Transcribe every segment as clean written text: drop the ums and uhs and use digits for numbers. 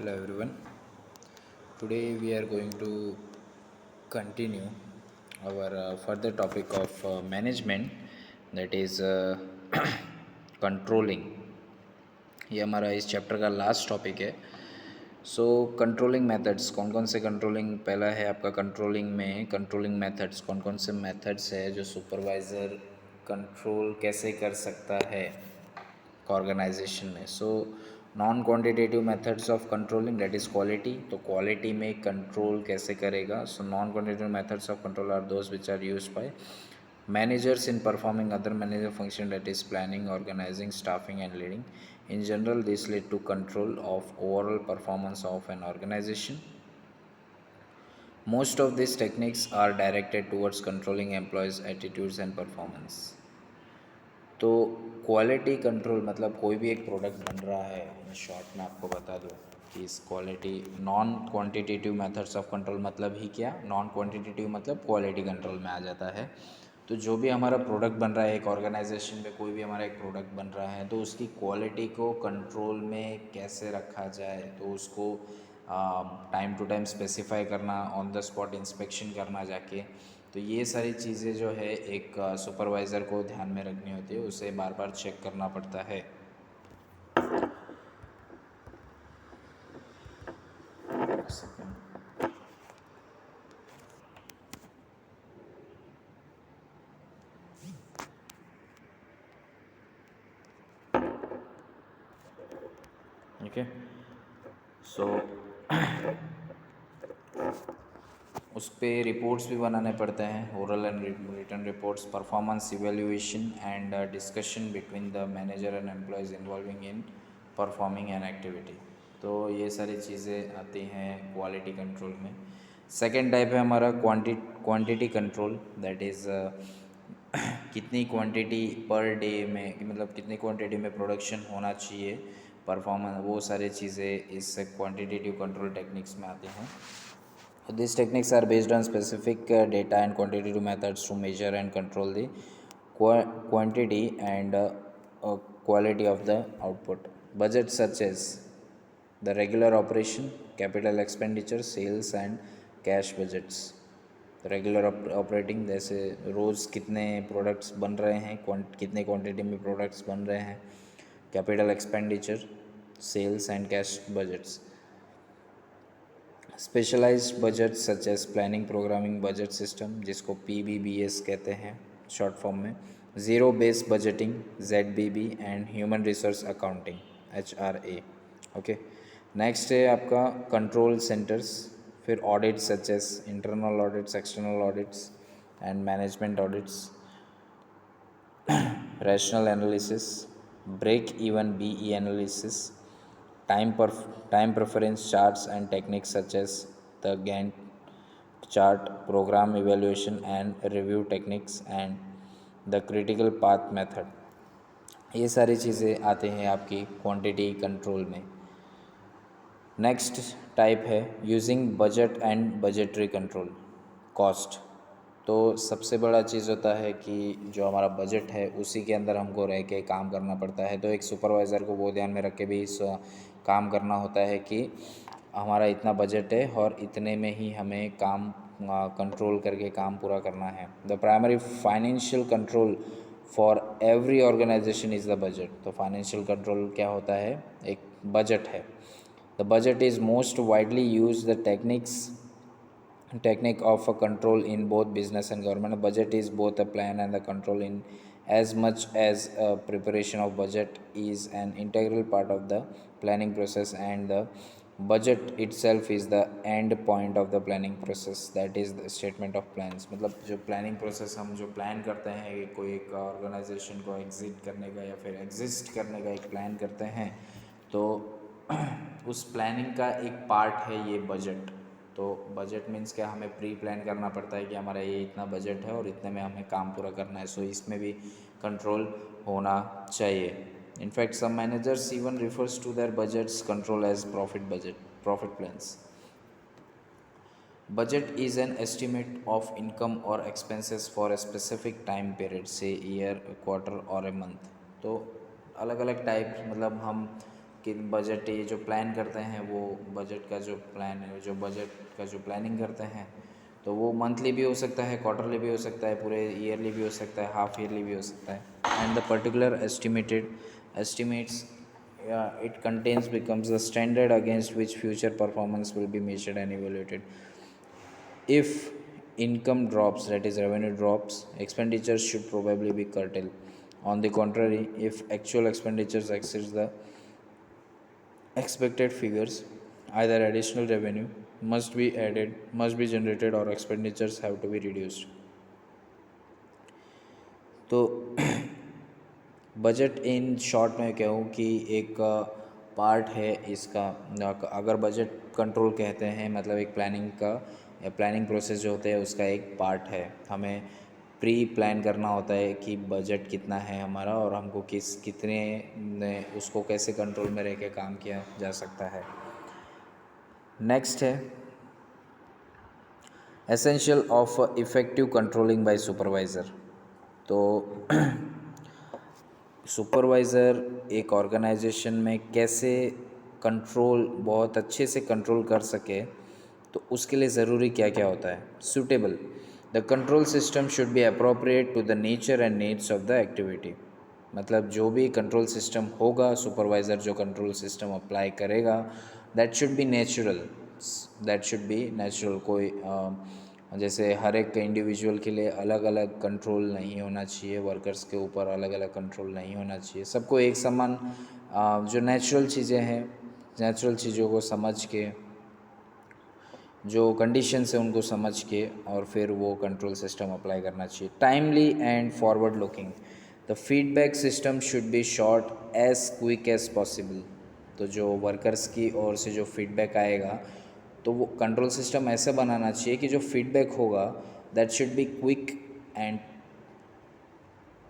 Hello everyone. Today we are going to continue our further topic of management, that is controlling. ये हमारा इस chapter का last topic है. सो controlling methods कौन कौन से कंट्रोलिंग, पहला है आपका कंट्रोलिंग में कंट्रोलिंग मेथड्स, कौन कौन से मेथड्स है जो सुपरवाइज़र कंट्रोल कैसे कर सकता है ऑर्गेनाइजेशन में. So non quantitative methods of controlling, that is quality. तो क्वालिटी में कंट्रोल कैसे करेगा. So non quantitative methods of control are those which are used by managers in performing other manager function, that is planning, organizing, staffing and leading. In general, this lead to control of overall performance of an organization. Most of these techniques are directed towards controlling employees attitudes and performance. तो quality control मतलब कोई भी एक product बन रहा है, मैं short में आपको बता दूँ कि इस quality non quantitative methods of control मतलब ही क्या, नॉन क्वांटिटेटिव मतलब क्वालिटी कंट्रोल में आ जाता है. तो जो भी हमारा प्रोडक्ट बन रहा है एक ऑर्गेनाइजेशन में, कोई भी हमारा एक प्रोडक्ट बन रहा है तो उसकी क्वालिटी को कंट्रोल में कैसे रखा जाए, तो उसको टाइम टू टाइम स्पेसिफाई करना, ऑन द स्पॉट इंस्पेक्शन करना जाके. तो ये सारी चीज़ें जो है एक सुपरवाइज़र को ध्यान में रखनी होती है, उसे बार बार चेक करना पड़ता है. ओके. सो उस पर रिपोर्ट्स भी बनाने पड़ते हैं, oral and written reports, performance evaluation and discussion between the manager and employees involving in performing an activity. तो ये सारी चीज़ें आती हैं क्वालिटी कंट्रोल में. सेकेंड टाइप है हमारा क्वांटिटी कंट्रोल, दैट इज़ कितनी क्वांटिटी पर डे में, मतलब कितनी क्वांटिटी में प्रोडक्शन होना चाहिए, परफॉर्मेंस, वो सारी चीज़ें इस क्वांटिटेटिव कंट्रोल टेक्निक्स में आती हैं. These techniques are based on specific data and quantitative methods to measure and control the quantity and quality of the output. Budgets such as the regular operation, capital expenditure, sales and cash budgets. Regular operating, जैसे रोज़ कितने products बन रहे हैं, कितने quantity में products बन रहे हैं. Capital expenditure, sales and cash budgets. Specialised budget such as planning programming budget system, जिसको PBBS कहते हैं शॉर्ट फॉर्म में. Zero base budgeting, ZBB and human resource accounting, HRA. Okay. Next है आपका कंट्रोल सेंटर्स. फिर audit such as internal audits, external audits and management audits. Rational analysis, break even BE analysis, time preference charts and techniques such as the Gantt chart, program evaluation and review techniques and the critical path method. ये सारी चीज़ें आते हैं आपकी quantity control में. Next type है using budget and budgetary control, cost. तो सबसे बड़ा चीज़ होता है कि जो हमारा बजट है उसी के अंदर हमको रह के काम करना पड़ता है. तो एक सुपरवाइज़र को वो ध्यान में रख के भी काम करना होता है कि हमारा इतना बजट है और इतने में ही हमें काम कंट्रोल करके काम पूरा करना है. The primary financial control for every organisation is the budget. तो फाइनेंशियल कंट्रोल क्या होता है, एक बजट है. The budget is most widely use the technique of a control in both business and government. A budget is both a plan and the control, in as much as a preparation of budget is an integral part of the planning process and the budget itself is the end point of the planning process, that is the statement of plans. मतलब जो planning process हम जो plan करते हैं कि कोई एक organisation को एग्जिट करने का या फिर एग्जिस्ट करने का एक प्लान करते हैं, तो उस प्लानिंग का एक पार्ट है ये बजट. तो बजट मीन्स क्या, हमें प्री प्लान करना पड़ता है कि हमारा ये इतना बजट है और इतने में हमें काम पूरा करना है. सो इसमें भी कंट्रोल होना चाहिए. In fact some managers even refers to their budgets control as profit plans. Budget is an estimate of income और expenses for a specific time period, say year, quarter और ए मंथ. तो अलग अलग टाइप, मतलब हम कि बजट ये जो प्लान करते हैं वो बजट का जो प्लान है, जो बजट का जो प्लानिंग करते हैं, तो वो मंथली भी हो सकता है, क्वार्टरली भी हो सकता है, पूरे ईयरली भी हो सकता है, हाफ ईयरली भी हो सकता है। And the particular estimates it contains becomes the standard against which future performance will be measured and evaluated. If income drops, that is revenue drops, expenditures should probably be curtailed. On the contrary, if actual expenditures exceeds the expected figures, either additional revenue must be added, must be generated, or expenditures have to be reduced. तो budget in short में कहूँ कि एक part है इसका। अगर budget control कहते हैं मतलब एक प्लानिंग का या प्लानिंग प्रोसेस जो होता है उसका एक पार्ट है। हमें प्री प्लान करना होता है कि बजट कितना है हमारा और हमको कितने ने उसको कैसे कंट्रोल में रह के काम किया जा सकता है। नेक्स्ट है essential of effective controlling by supervisor. तो सुपरवाइज़र एक ऑर्गेनाइजेशन में कैसे कंट्रोल बहुत अच्छे से कंट्रोल कर सके, तो उसके लिए ज़रूरी क्या क्या होता है। Suitable, the control system should be appropriate to the nature and needs of the activity. मतलब जो भी कंट्रोल सिस्टम होगा, सुपरवाइज़र जो कंट्रोल सिस्टम अप्लाई करेगा, that should be natural, that should be natural. कोई जैसे हर एक इंडिविजुअल के लिए अलग अलग कंट्रोल नहीं होना चाहिए, वर्कर्स के ऊपर अलग अलग कंट्रोल नहीं होना चाहिए, सबको एक समान जो नेचुरल चीज़ें हैं, नेचुरल चीज़ों को समझ के, जो कंडीशंस है उनको समझ के और फिर वो कंट्रोल सिस्टम अप्लाई करना चाहिए। Timely and forward looking, the feedback system should be short as quick as possible. तो जो वर्कर्स की ओर से जो फीडबैक आएगा तो वो कंट्रोल सिस्टम ऐसा बनाना चाहिए कि जो फीडबैक होगा that should be quick and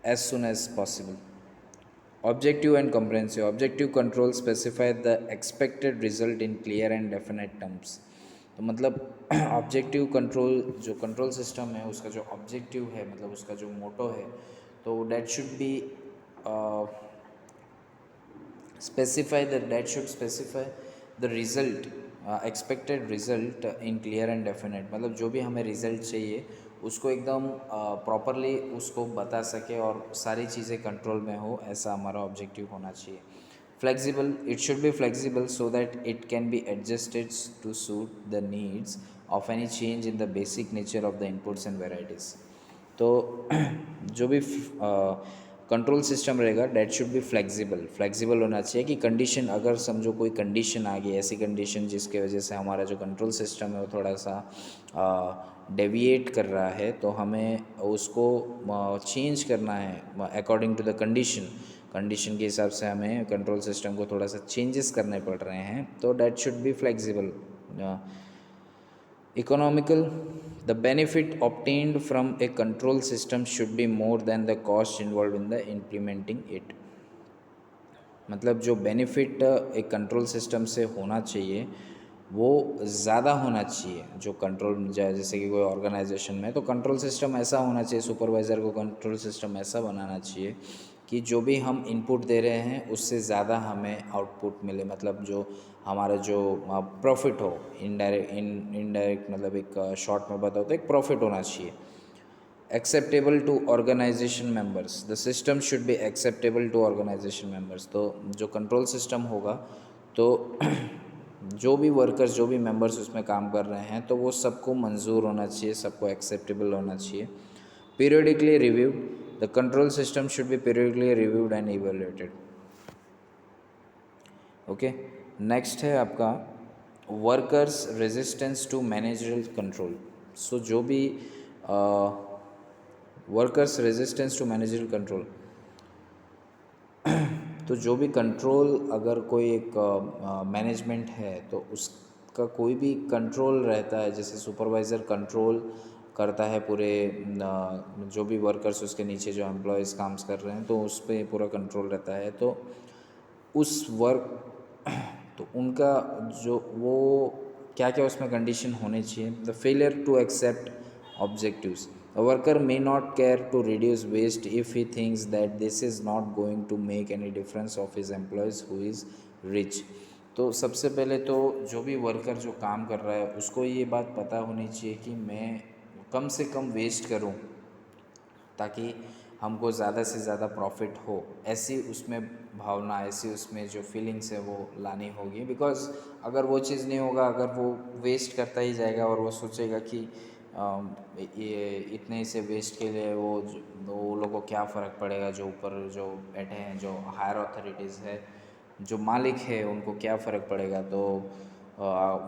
as soon as possible. Objective and comprehensive, objective control specify the expected result in clear and definite terms. तो मतलब ऑब्जेक्टिव कंट्रोल, जो कंट्रोल सिस्टम है उसका जो ऑब्जेक्टिव है मतलब उसका जो मोटो है, तो that should B specify that should specify the result, expected result in clear and definite। मतलब जो भी हमें रिज़ल्ट चाहिए उसको एकदम प्रॉपरली उसको बता सके और सारी चीज़ें कंट्रोल में हो, ऐसा हमारा ऑब्जेक्टिव होना चाहिए। Flexible, it should be flexible so that it can be adjusted to suit the needs of any change in the basic nature of the inputs and varieties. तो जो भी कंट्रोल सिस्टम रहेगा that should be flexible, flexible होना चाहिए कि condition, अगर समझो कोई कंडीशन आ गई, ऐसी कंडीशन जिसके वजह से हमारा जो कंट्रोल सिस्टम है वो थोड़ा सा डेविएट कर रहा है, तो हमें उसको चेंज करना है according to the condition. Condition के हिसाब से हमें कंट्रोल सिस्टम को थोड़ा सा चेंजेस करने पड़ रहे हैं, तो that should be flexible. Economical, the benefit obtained from a control system should be more than the cost involved in the implementing it। मतलब जो बेनिफिट एक कंट्रोल सिस्टम से होना चाहिए वो ज़्यादा होना चाहिए। जो कंट्रोल जैसे कि कोई ऑर्गेनाइजेशन में, तो कंट्रोल सिस्टम ऐसा होना चाहिए, सुपरवाइज़र को कंट्रोल सिस्टम ऐसा बनाना चाहिए कि जो भी हम इनपुट दे रहे हैं उससे ज़्यादा हमें आउटपुट मिले। मतलब जो हमारा जो प्रॉफिट हो, इनडायरेक्ट मतलब एक शॉर्ट में बताओ तो एक प्रॉफिट होना चाहिए। Acceptable to organisation members, the system should be acceptable to organisation members. तो जो कंट्रोल सिस्टम होगा तो जो भी वर्कर्स, जो भी मेंबर्स उसमें काम कर रहे हैं, तो वो सबको मंजूर होना चाहिए, सबको एक्सेप्टेबल होना चाहिए। Periodically review, the control system should be periodically reviewed and evaluated. Okay, next है आपका workers resistance to managerial control. So जो भी workers resistance to managerial control, तो जो भी कंट्रोल, अगर कोई एक मैनेजमेंट है तो उसका कोई भी कंट्रोल रहता है, जैसे सुपरवाइज़र कंट्रोल करता है पूरे जो भी वर्कर्स उसके नीचे जो एम्प्लॉयज़ काम कर रहे हैं, तो उस पर पूरा कंट्रोल रहता है। तो उस वर्क तो उनका जो वो क्या क्या उसमें कंडीशन होने चाहिए। The failure to accept objectives, a worker may not care to reduce waste if he thinks that this is not going to make any difference of his employees who is rich. तो सबसे पहले तो जो भी worker जो काम कर रहा है उसको ये बात पता होनी चाहिए कि मैं कम से कम वेस्ट करूं ताकि हमको ज़्यादा से ज़्यादा प्रॉफिट हो। ऐसी उसमें भावना, ऐसी उसमें जो फीलिंग्स है वो लानी होगी। बिकॉज़ अगर वो चीज़ नहीं होगा, अगर वो वेस्ट करता ही जाएगा और वो सोचेगा कि ये इतने से वेस्ट के लिए वो लोगों को क्या फ़र्क पड़ेगा, जो ऊपर जो बैठे हैं, जो हायर अथॉरिटीज़ है, जो मालिक है, उनको क्या फ़र्क पड़ेगा। तो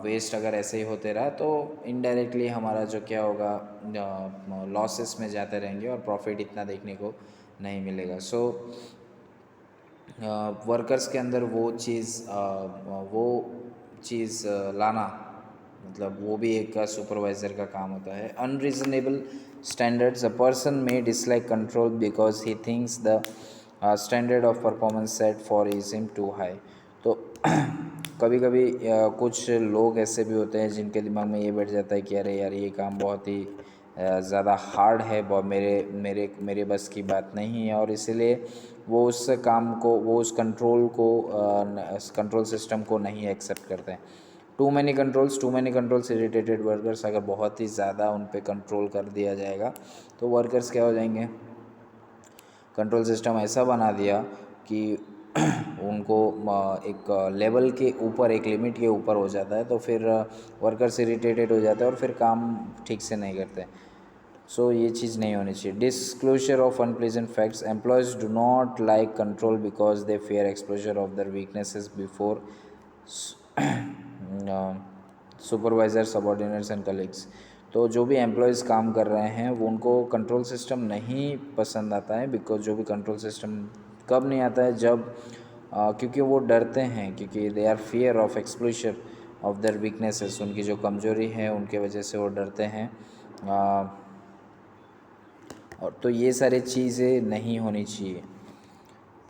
वेस्ट अगर ऐसे ही होते रहा तो इनडायरेक्टली हमारा जो क्या होगा, लॉसेस में जाते रहेंगे और प्रॉफिट इतना देखने को नहीं मिलेगा। सो वर्कर्स के अंदर वो चीज़ लाना, मतलब वो भी एक सुपरवाइज़र का काम होता है। Unreasonable standards, a person may dislike control because he thinks the standard of performance set for is him too high. तो कभी कभी कुछ लोग ऐसे भी होते हैं जिनके दिमाग में ये बैठ जाता है कि अरे यार ये काम बहुत ही ज़्यादा हार्ड है, बहुत मेरे मेरे मेरे बस की बात नहीं है, और इसीलिए वो उस काम को, वो उस कंट्रोल सिस्टम को नहीं एक्सेप्ट करते हैं। Too many controls irritated workers, अगर बहुत ही ज़्यादा उन पे कंट्रोल कर दिया जाएगा तो वर्कर्स क्या हो जाएंगे, कंट्रोल सिस्टम ऐसा बना दिया कि उनको एक लेवल के ऊपर, एक लिमिट के ऊपर हो जाता है, तो फिर वर्कर्स इरिटेटेड हो जाते हैं और फिर काम ठीक से नहीं करते। सो ये चीज़ नहीं होनी चाहिए। Disclosure of unpleasant facts, employees do not like control because they fair exposure of their weaknesses before supervisor, subordinates and colleagues. तो जो भी एम्प्लॉयज़ काम कर रहे हैं वो, उनको कंट्रोल सिस्टम नहीं पसंद आता है। बिकॉज जो भी कंट्रोल सिस्टम कब नहीं आता है, जब क्योंकि वो डरते हैं, क्योंकि they are fear of exposure of their weaknesses, उनकी जो कमज़ोरी है उनके वजह से वो डरते हैं। और तो ये सारी चीज़ें नहीं होनी चाहिए।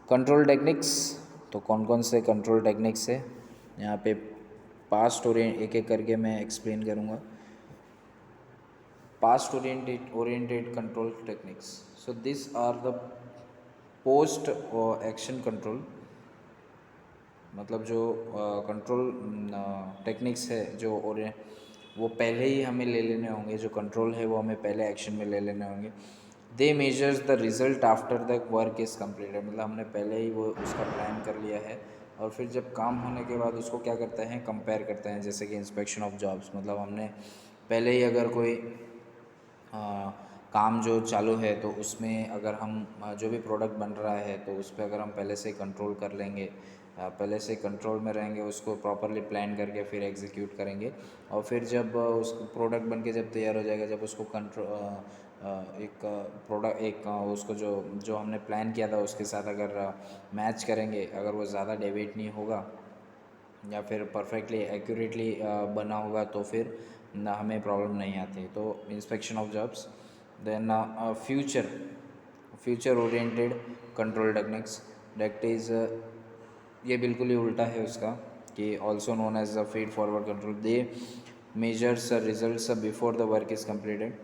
कंट्रोल टेक्निक्स, तो कौन कौन से कंट्रोल टेक्निक्स है यहाँ पे, पास्ट एक एक करके मैं एक्सप्लेन करूँगा। Past oriented control techniques, so this are the post action control, मतलब जो कंट्रोल टेक्निक्स है जो, और वो पहले ही हमें ले लेने होंगे, जो कंट्रोल है वो हमें पहले एक्शन में ले लेने होंगे। They measures the result after the work is completed, मतलब हमने पहले ही वो उसका प्लान कर लिया है, और फिर जब काम होने के बाद उसको क्या करते हैं, कंपेयर करते हैं। जैसे कि इंस्पेक्शन ऑफ जॉब्स, मतलब हमने पहले ही अगर कोई काम जो चालू है तो उसमें अगर हम जो भी प्रोडक्ट बन रहा है तो उस पर अगर हम पहले से कंट्रोल कर लेंगे, पहले से कंट्रोल में रहेंगे, उसको प्रॉपरली प्लान करके फिर एग्जीक्यूट करेंगे, और फिर जब उस प्रोडक्ट बन के जब तैयार हो जाएगा, जब उसको एक प्रोडक्ट एक उसको जो जो हमने प्लान किया था उसके साथ अगर मैच करेंगे, अगर वो ज़्यादा डेविएट नहीं होगा या फिर परफेक्टली एक्यूरेटली बना होगा तो फिर हमें प्रॉब्लम नहीं आती। तो inspection of jobs, then future oriented control techniques, that is ये बिल्कुल ही उल्टा है उसका, कि also known as the feed forward control. They measures results before the work is completed,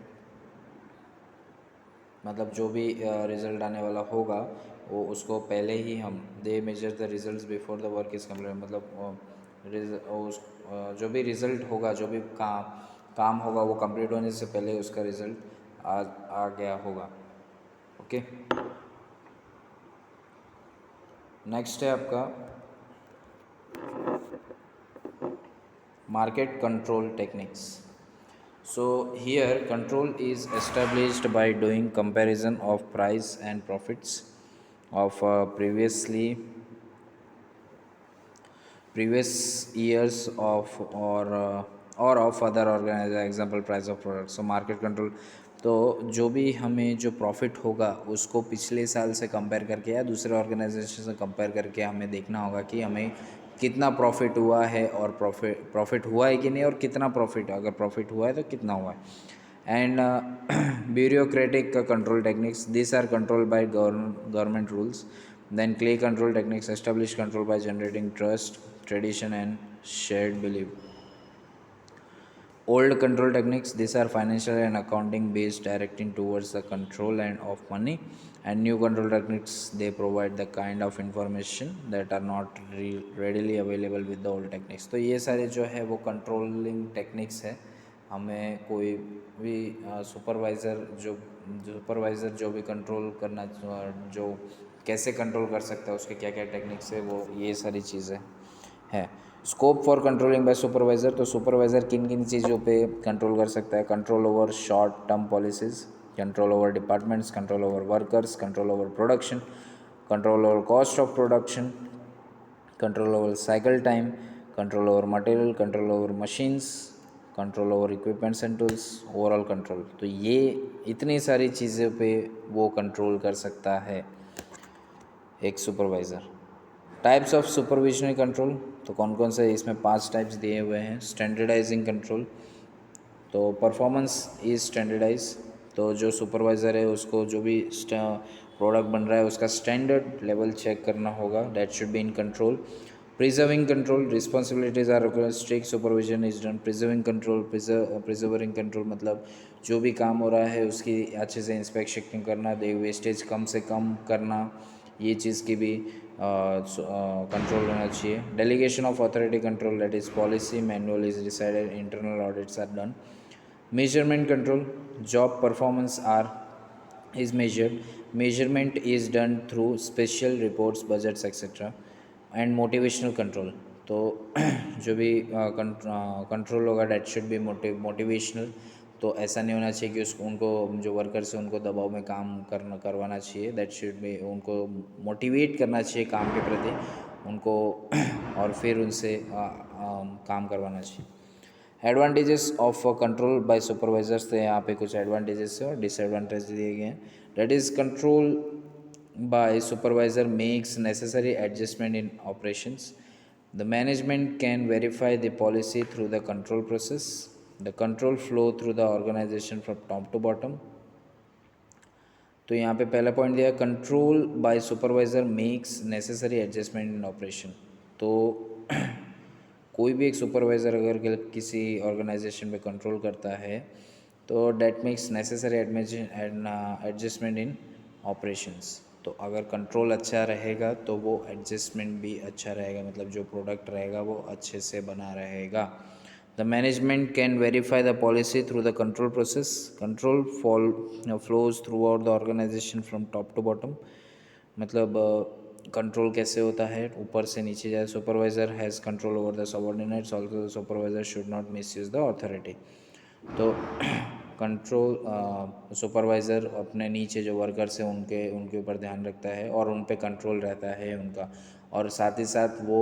मतलब जो भी रिज़ल्ट आने वाला होगा वो उसको पहले ही हम, they measure the results before the work is complete, मतलब जो भी रिज़ल्ट होगा, जो भी काम होगा वो कंप्लीट होने से पहले उसका रिज़ल्ट आ गया होगा। ओके, नेक्स्ट है आपका market control techniques. So here control is established by doing comparison of price and profits of previous years of or of other organizer, example price of products. So market control, तो जो भी हमें जो profit होगा उसको पिछले साल से कंपेयर करके या दूसरे ऑर्गेनाइजेशन से कंपेयर करके हमें देखना होगा कि हमें कितना प्रॉफिट हुआ है, और प्रॉफिट हुआ है कि नहीं, और कितना प्रॉफिट, अगर प्रॉफिट हुआ है तो कितना हुआ है। And bureaucratic control techniques, these are controlled by government rules. Then clay control techniques, establish control by generating trust, tradition and shared belief. Old control techniques, these are financial and accounting based, directing towards the control and of money. And new control techniques, they provide the kind of information that are not readily available with the old techniques. तो ये सारे जो है वो controlling techniques है. हमें कोई भी सुपरवाइज़र जो भी कंट्रोल करना, जो कैसे कंट्रोल कर सकता है, उसके क्या क्या टेक्निक्स है, वो ये सारी चीज़ें है. Scope for controlling by supervisor, तो सुपरवाइज़र किन किन चीज़ों पे कंट्रोल कर सकता है? Control over short term policies, control over departments, control over workers, control over production, control over cost of production, control over cycle time, control over material, control over machines, control over equipments and tools, overall control. तो ये इतनी सारी चीज़ों पे वो control कर सकता है एक सुपरवाइज़र. टाइप्स ऑफ सुपरविजनरी कंट्रोल, तो कौन कौन से? इसमें 5 टाइप्स दिए हुए हैं. स्टैंडर्डाइजिंग कंट्रोल, तो परफॉर्मेंस इज स्टैंडर्डाइज, तो जो सुपरवाइज़र है उसको जो भी प्रोडक्ट बन रहा है उसका स्टैंडर्ड लेवल चेक करना होगा. That should be in control. Preserving control, responsibilities are strict supervision is done. Preserving control, preserving control मतलब जो भी काम हो रहा है उसकी अच्छे से इंस्पेक्शन करना, वेस्टेज कम से कम करना, ये चीज़ की भी कंट्रोल होना चाहिए. Delegation of authority control, that is policy manual is decided, internal audits are done. Measurement control, job performance are is measured. Measurement is done through special reports, budgets etc. And motivational control, तो जो भी control होगा date should B motivational. तो ऐसा नहीं होना चाहिए कि उसको उनको जो वर्कर्स हैं उनको दबाव में काम करवाना चाहिए. दैट शुड बी, उनको मोटिवेट करना चाहिए काम के प्रति उनको और फिर उनसे काम करवाना चाहिए. Advantages of control by supervisors, तो यहाँ पे कुछ एडवांटेजेस है और डिसएडवांटेज दिए गए हैं. That is control by supervisor makes necessary adjustment in operations. The management can verify the policy through the control process. The control flow through the organisation from top to bottom. तो यहाँ पे पहला point दिया, control by supervisor makes necessary adjustment in operation. तो कोई भी एक supervisor अगर किसी ऑर्गेनाइजेशन पे कंट्रोल करता है तो that makes necessary adjustment in operations. तो अगर कंट्रोल अच्छा रहेगा तो वो एडजस्टमेंट भी अच्छा रहेगा, मतलब जो प्रोडक्ट रहेगा वो अच्छे से बना रहेगा. The management can verify the policy through the control process. Control flows throughout the organisation from top to bottom, मतलब कंट्रोल कैसे होता है? ऊपर से नीचे जाए. Supervisor has control over the subordinates, also the supervisor should not misuse the authority. तो control supervisor अपने नीचे जो वर्कर्स हैं उनके ऊपर ध्यान रखता है और उन पे कंट्रोल रहता है उनका, और साथ ही साथ वो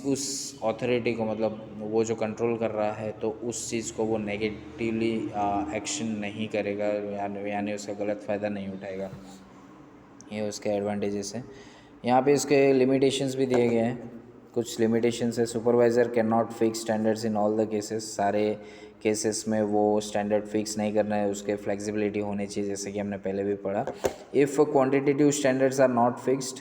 उस अथॉरिटी को, मतलब वो जो कंट्रोल कर रहा है तो उस चीज़ को वो नेगेटिवली एक्शन नहीं करेगा, यानी उसका गलत फ़ायदा नहीं उठाएगा. ये उसके एडवांटेजेस हैं. यहाँ पे इसके लिमिटेशंस भी दिए गए हैं. कुछ लिमिटेशंस है. Supervisor can not fix standards in all the cases. सारे केसेस में वो स्टैंडर्ड फिक्स नहीं करना है, उसके फ्लेक्सिबिलिटी होनी चाहिए, जैसे कि हमने पहले भी पढ़ा. If quantitative standards are not fixed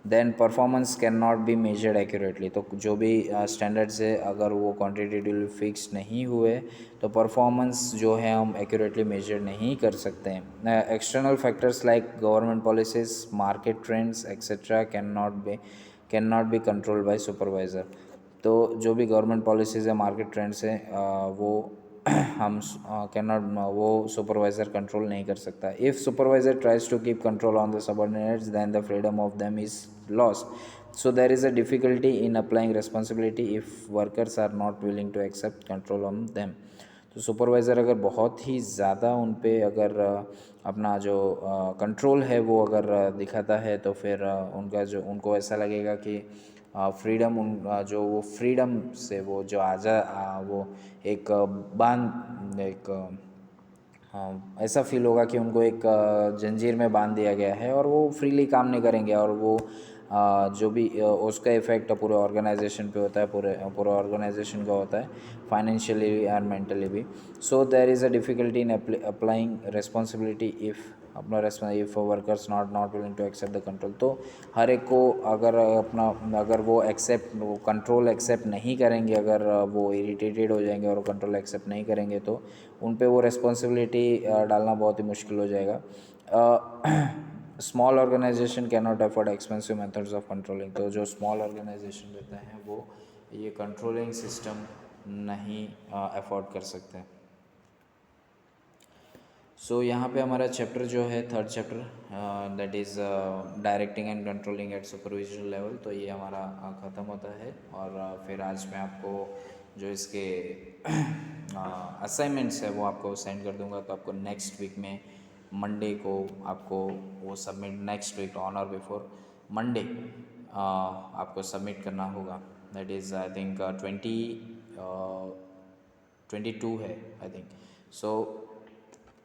then performance can not be measured accurately. तो जो भी स्टैंडर्ड्स है अगर वो क्वांटिटेटिवली फिक्स नहीं हुए तो परफॉर्मेंस जो है हम एक्यूरेटली मेजर नहीं कर सकते हैं. External factors like government policies, market trends etcetera can not be controlled by supervisor. तो जो भी गवर्नमेंट पॉलिसीज़ है, मार्केट ट्रेंड्स हैं, वो हम कैन नॉट, वो सुपरवाइज़र कंट्रोल नहीं कर सकता. If supervisor tries to keep control on the subordinates then the freedom of them is lost. So there is a difficulty in applying responsibility if workers are not willing to accept control on them. तो supervisor अगर बहुत ही ज़्यादा उन पे अगर अपना जो control है वो अगर दिखाता है तो फिर उनको ऐसा लगेगा कि फ्रीडम जो वो फ्रीडम से वो जो वो एक ऐसा फील होगा कि उनको एक जंजीर में बांध दिया गया है और वो फ्रीली काम नहीं करेंगे और वो जो भी उसका इफ़ेक्ट पूरे ऑर्गेनाइजेशन पे होता है, पूरे ऑर्गेनाइजेशन का होता है, फाइनेंशियली और मेंटली भी. So there is a difficulty in applying responsibility if workers not willing to accept the control. तो हर एक को अगर वो कंट्रोल एक्सेप्ट नहीं करेंगे, अगर वो इरिटेटेड हो जाएंगे और कंट्रोल एक्सेप्ट नहीं करेंगे, तो उन पे वो रिस्पॉन्सिबिलिटी डालना बहुत ही मुश्किल हो जाएगा. Small organisation can not afford expensive methods of controlling. तो जो स्मॉल ऑर्गेनाइजेशन रहते हैं वो ये कंट्रोलिंग सिस्टम नहीं अफोर्ड कर सकते. सो यहाँ पे हमारा चैप्टर जो है, third chapter, that is directing and controlling at supervision level, तो ये हमारा ख़त्म होता है. और फिर आज मैं आपको जो इसके असाइनमेंट्स है वो आपको सेंड कर दूंगा. तो आपको नेक्स्ट वीक में मंडे को आपको वो सबमिट, नेक्स्ट वीक ऑन और बिफोर मंडे आपको सबमिट करना होगा. दैट इज़ आई थिंक 22 है आई थिंक. सो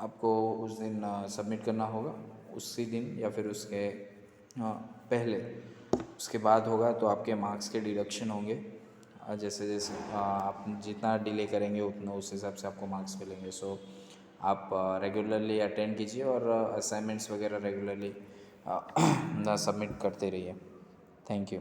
आपको उस दिन सबमिट करना होगा, उसी दिन या फिर उसके पहले, उसके बाद होगा तो आपके मार्क्स के डिडक्शन होंगे. जैसे जैसे आप जितना डिले करेंगे उतना उस हिसाब से आपको मार्क्स मिलेंगे. सो आप रेगुलरली अटेंड कीजिए और असाइनमेंट्स वगैरह रेगुलरली सबमिट करते रहिए. Thank you.